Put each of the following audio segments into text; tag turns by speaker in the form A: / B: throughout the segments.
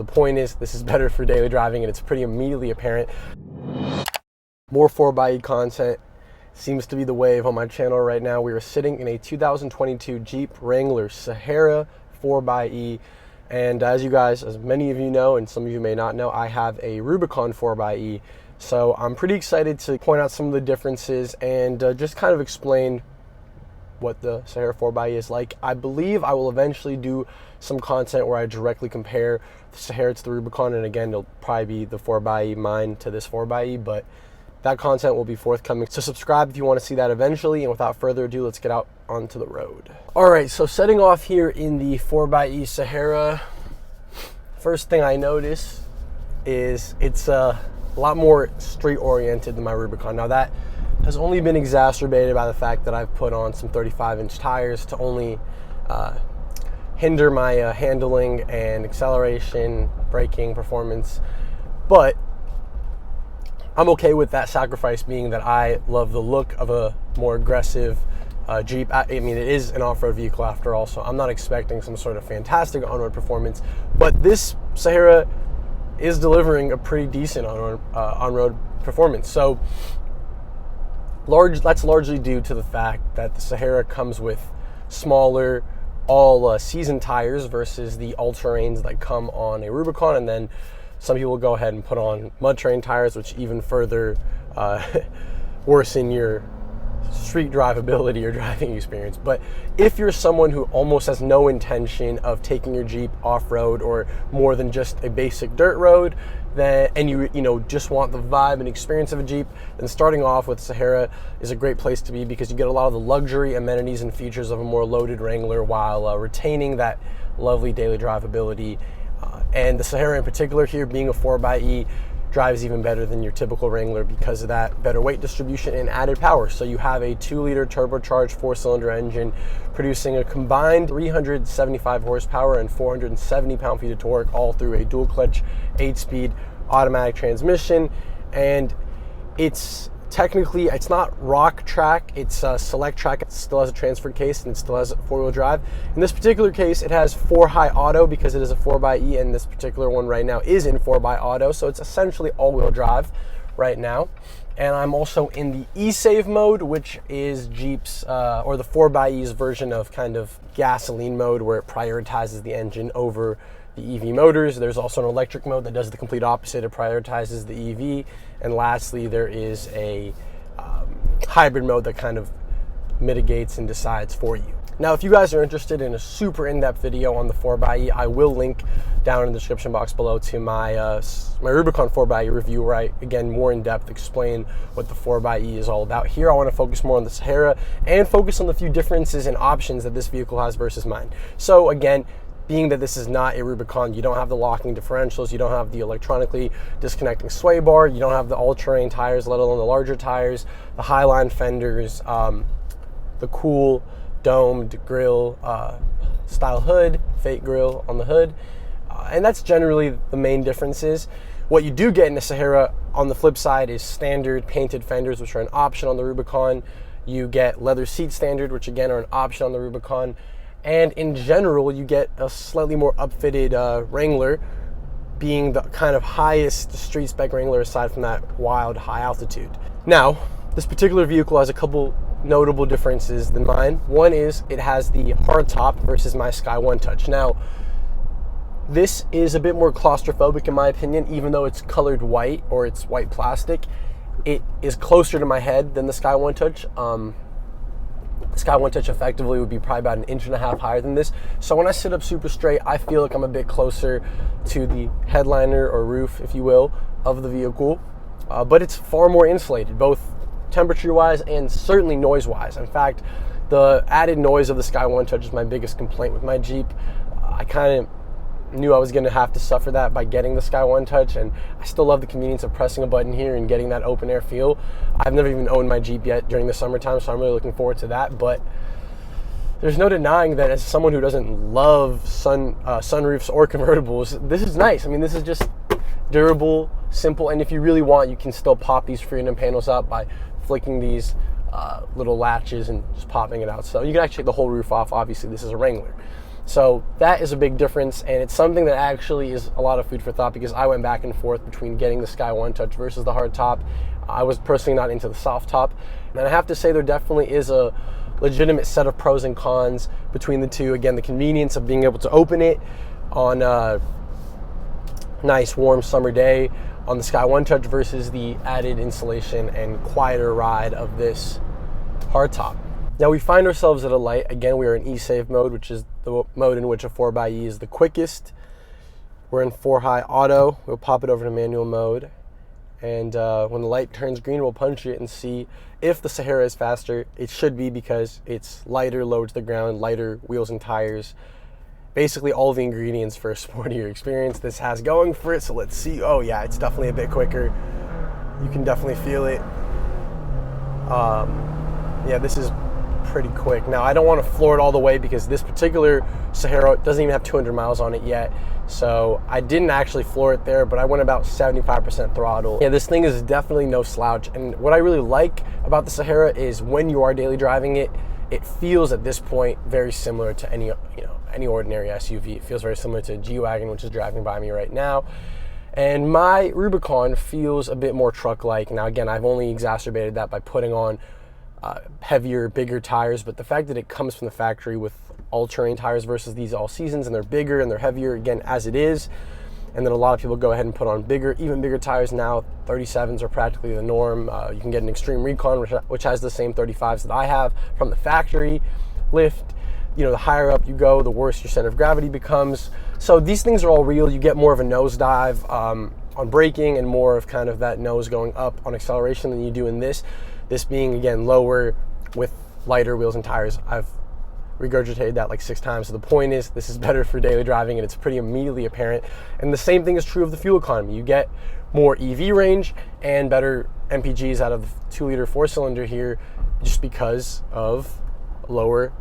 A: The point is, this is better for daily driving, and it's pretty immediately apparent. More 4xe content seems to be the wave on my channel right now. We are sitting in a 2022 Jeep Wrangler Sahara 4xe, and as many of you know, and some of you may not know, I have a Rubicon 4xe. So I'm pretty excited to point out some of the differences and just kind of explain what the Sahara 4xe is like. I believe I will eventually do some content where I directly compare the Sahara to the Rubicon, and again, it'll probably be the 4xe mine to this 4xe, but that content will be forthcoming. So subscribe if you want to see that eventually, and without further ado, let's get out onto the road. All right, so setting off here in the 4xe Sahara, first thing I notice is it's a lot more street oriented than my Rubicon. Now that has only been exacerbated by the fact that I've put on some 35-inch tires to only hinder my handling and acceleration, braking performance, but I'm okay with that sacrifice, being that I love the look of a more aggressive Jeep. I mean, it is an off-road vehicle after all, so I'm not expecting some sort of fantastic on-road performance, but this Sahara is delivering a pretty decent on-road performance. So that's largely due to the fact that the Sahara comes with smaller all-season tires versus the all-terrains that come on a Rubicon, and then some people go ahead and put on mud terrain tires, which even further worsen your street drivability or driving experience. But if you're someone who almost has no intention of taking your Jeep off-road or more than just a basic dirt road, and you just want the vibe and experience of a Jeep, then starting off with Sahara is a great place to be, because you get a lot of the luxury amenities and features of a more loaded Wrangler while retaining that lovely daily drivability. And the Sahara in particular here, being a 4xe, drives even better than your typical Wrangler because of that better weight distribution and added power. So you have a 2-liter turbocharged 4-cylinder engine producing a combined 375 horsepower and 470 pound-feet of torque, all through a dual clutch 8-speed automatic transmission. And it's not rock track, it's select track. It still has a transfer case and it still has 4-wheel drive. In this particular case, it has 4-high auto because it is a 4xe, and this particular one right now is in 4x auto, so it's essentially all-wheel drive right now. And I'm also in the e-save mode, which is Jeep's or the 4xe's version of kind of gasoline mode, where it prioritizes the engine over the EV motors. There's also an electric mode that does the complete opposite. It prioritizes the EV. And lastly, there is a hybrid mode that kind of mitigates and decides for you. Now, if you guys are interested in a super in-depth video on the 4xe, I will link down in the description box below to my my Rubicon 4xe review, where I, again, more in-depth explain what the 4xe is all about. Here, I want to focus more on the Sahara and focus on the few differences and options that this vehicle has versus mine. So again, being that this is not a Rubicon, you don't have the locking differentials, you don't have the electronically disconnecting sway bar, you don't have the all-terrain tires, let alone the larger tires, the Highline fenders, the cool domed grille style hood, fake grille on the hood, and that's generally the main differences. What you do get in the Sahara, on the flip side, is standard painted fenders, which are an option on the Rubicon. You get leather seat standard, which again are an option on the Rubicon. And in general, you get a slightly more upfitted Wrangler, being the kind of highest street spec Wrangler aside from that wild high altitude. Now, this particular vehicle has a couple notable differences than mine. One is it has the hardtop versus my Sky One Touch. Now, this is a bit more claustrophobic in my opinion, even though it's colored white, or it's white plastic. It is closer to my head than the Sky One Touch. The Sky One Touch effectively would be probably about 1.5 inches higher than this. So when I sit up super straight, I feel like I'm a bit closer to the headliner or roof, if you will, of the vehicle. But it's far more insulated, both temperature-wise and certainly noise-wise. In fact, the added noise of the Sky One Touch is my biggest complaint with my Jeep. I kind of knew I was going to have to suffer that by getting the Sky One Touch, and I still love the convenience of pressing a button here and getting that open air feel. I've never even owned my Jeep yet during the summertime, so I'm really looking forward to that. But there's no denying that as someone who doesn't love sunroofs or convertibles, this is nice. I mean, this is just durable, simple, and if you really want, you can still pop these freon panels out by flicking these little latches and just popping it out. So you can actually take the whole roof off. Obviously, this is a Wrangler. So that is a big difference, and it's something that actually is a lot of food for thought, because I went back and forth between getting the Sky One Touch versus the hardtop. I was personally not into the soft top, and I have to say there definitely is a legitimate set of pros and cons between the two. Again, the convenience of being able to open it on a nice warm summer day on the Sky One Touch versus the added insulation and quieter ride of this hardtop. Now we find ourselves at a light. Again, we are in E-Save mode, which is the mode in which a 4xe is the quickest. We're in 4-high auto. We'll pop it over to manual mode. And when the light turns green, we'll punch it and see if the Sahara is faster. It should be, because it's lighter, lower to the ground, lighter wheels and tires. Basically all the ingredients for a sportier experience this has going for it. So let's see. Oh yeah, it's definitely a bit quicker. You can definitely feel it. Yeah, this is pretty quick. Now I don't want to floor it all the way, because this particular Sahara doesn't even have 200 miles on it yet, so I didn't actually floor it there, but I went about 75% throttle. Yeah, this thing is definitely no slouch, and what I really like about the Sahara is when you are daily driving it, it feels at this point very similar to any ordinary SUV. It feels very similar to a G-Wagon, which is driving by me right now. And my Rubicon feels a bit more truck-like. Now again, I've only exacerbated that by putting on heavier, bigger tires, but the fact that it comes from the factory with all-terrain tires versus these all-seasons, and they're bigger and they're heavier, again, as it is, and then a lot of people go ahead and put on bigger, even bigger tires now. 37s are practically the norm. You can get an Extreme Recon, which has the same 35s that I have from the factory lift. You know, the higher up you go, the worse your center of gravity becomes. So these things are all real. You get more of a nosedive on braking, and more of kind of that nose going up on acceleration than you do in this. This being, again, lower with lighter wheels and tires. I've regurgitated that like 6 times. So the point is, this is better for daily driving, and it's pretty immediately apparent. And the same thing is true of the fuel economy. You get more EV range and better MPGs out of the 2-liter 4-cylinder here, just because of lower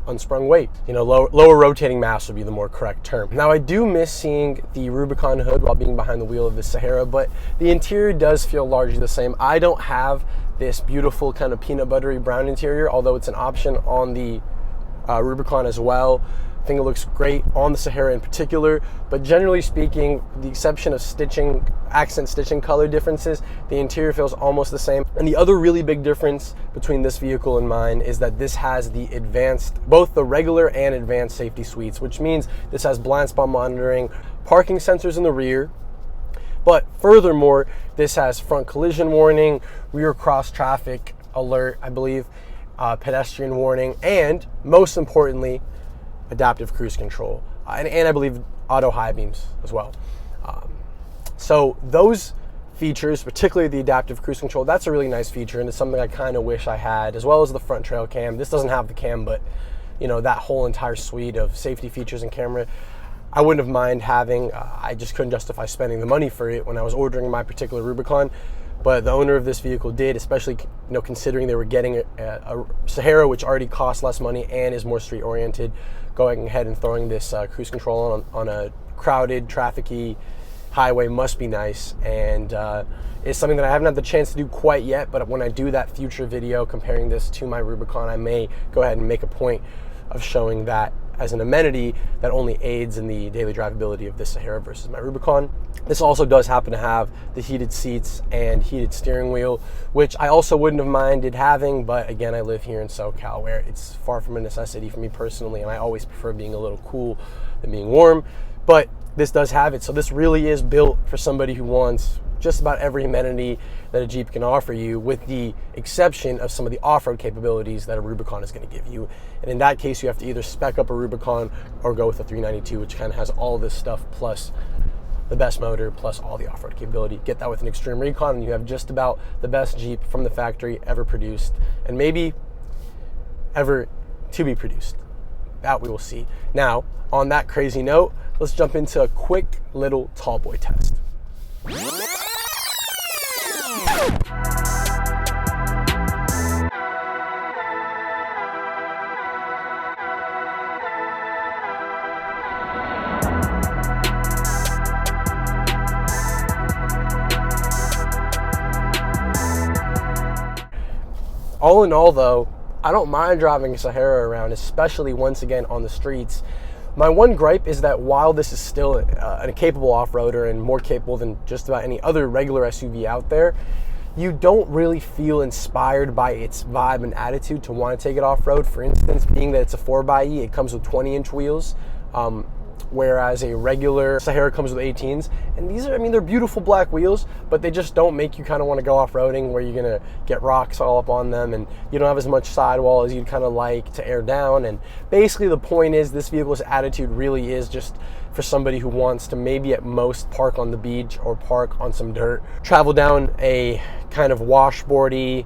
A: unsprung weight. You know, lower rotating mass would be the more correct term. Now, I do miss seeing the Rubicon hood while being behind the wheel of the Sahara, but the interior does feel largely the same. I don't have this beautiful kind of peanut buttery brown interior, although it's an option on the Rubicon as well. I think it looks great on the Sahara in particular, but generally speaking, with the exception of stitching, accent stitching color differences, the interior feels almost the same. And the other really big difference between this vehicle and mine is that this has the advanced, both the regular and advanced safety suites, which means this has blind spot monitoring, parking sensors in the rear, but furthermore, this has front collision warning, rear cross traffic alert, I believe, pedestrian warning, and most importantly, adaptive cruise control, and I believe auto high beams as well. So those features, particularly the adaptive cruise control, that's a really nice feature, and it's something I kind of wish I had, as well as the front trail cam. This doesn't have the cam, but you know, that whole entire suite of safety features and camera, I wouldn't have mind having. I just couldn't justify spending the money for it when I was ordering my particular Rubicon. But the owner of this vehicle did, especially, you know, considering they were getting a Sahara, which already costs less money and is more street oriented, going ahead and throwing this cruise control on a crowded, trafficy highway must be nice. And it's something that I haven't had the chance to do quite yet, but when I do that future video comparing this to my Rubicon, I may go ahead and make a point of showing that as an amenity that only aids in the daily drivability of this Sahara versus my Rubicon. This also does happen to have the heated seats and heated steering wheel, which I also wouldn't have minded having, but again, I live here in SoCal where it's far from a necessity for me personally, and I always prefer being a little cool than being warm, but this does have it. So this really is built for somebody who wants just about every amenity that a Jeep can offer you, with the exception of some of the off-road capabilities that a Rubicon is going to give you. And in that case, you have to either spec up a Rubicon or go with a 392, which kind of has all this stuff plus the best motor plus all the off-road capability. Get that with an Extreme Recon, and you have just about the best Jeep from the factory ever produced, and maybe ever to be produced. That we will see. Now, on that crazy note, let's jump into a quick little tall boy test. All in all, though, I don't mind driving a Sahara around, especially once again on the streets. My one gripe is that while this is still a capable off-roader and more capable than just about any other regular SUV out there, you don't really feel inspired by its vibe and attitude to want to take it off-road. For instance, being that it's a 4xe, it comes with 20-inch wheels, whereas a regular Sahara comes with 18s. And these are, I mean, they're beautiful black wheels, but they just don't make you kind of want to go off-roading where you're going to get rocks all up on them and you don't have as much sidewall as you'd kind of like to air down. And basically the point is this vehicle's attitude really is just for somebody who wants to maybe at most park on the beach or park on some dirt, travel down a kind of washboardy,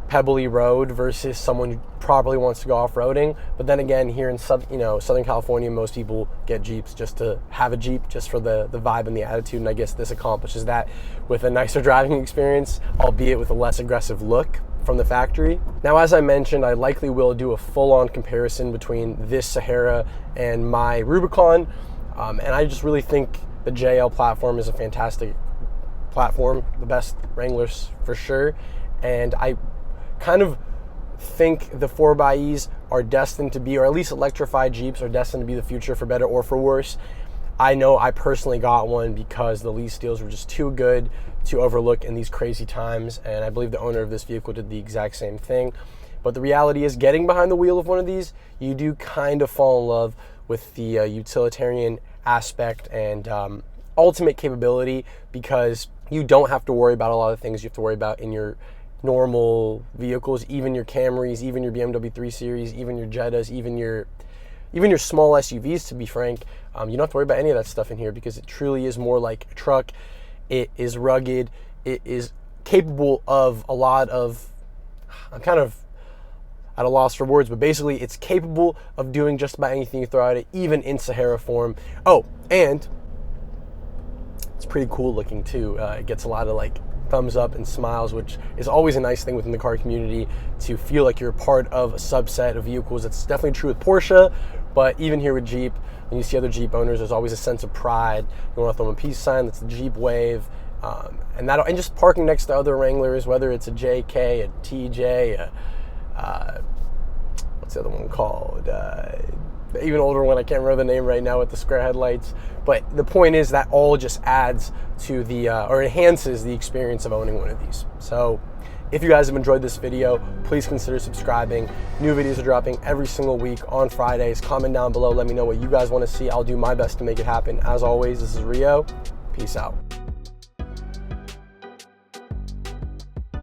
A: pebbly road versus someone who probably wants to go off-roading. But then again, here in Southern California, most people get Jeeps just to have a Jeep, just for the vibe and the attitude, and I guess this accomplishes that with a nicer driving experience, albeit with a less aggressive look from the factory. Now, as I mentioned, I likely will do a full-on comparison between this Sahara and my Rubicon, and I just really think the JL platform is a fantastic platform, the best Wranglers for sure, and I kind of think the 4xEs are destined to be, or at least electrified Jeeps are destined to be the future for better or for worse. I know I personally got one because the lease deals were just too good to overlook in these crazy times, and I believe the owner of this vehicle did the exact same thing. But the reality is, getting behind the wheel of one of these, you do kind of fall in love with the utilitarian aspect and ultimate capability, because you don't have to worry about a lot of things you have to worry about in your normal vehicles, even your Camrys, even your BMW 3 Series, even your Jettas, even your small SUVs, to be frank. You don't have to worry about any of that stuff in here because it truly is more like a truck. It is rugged. It is capable of a lot of, I'm kind of at a loss for words, but basically it's capable of doing just about anything you throw at it, even in Sahara form. Oh, and it's pretty cool looking too. It gets a lot of like thumbs up and smiles, which is always a nice thing within the car community, to feel like you're part of a subset of vehicles. It's definitely true with Porsche, but even here with Jeep, when you see other Jeep owners, there's always a sense of pride. You want to throw them a peace sign, that's the Jeep wave, and just parking next to other Wranglers, whether it's a JK, a TJ, what's the other one called? Even older one, I can't remember the name right now, with the square headlights. But the point is that all just adds to the, or enhances the experience of owning one of these. So if you guys have enjoyed this video, please consider subscribing. New videos are dropping every single week on Fridays. Comment down below, let me know what you guys want to see. I'll do my best to make it happen. As always, this is Rio. Peace out.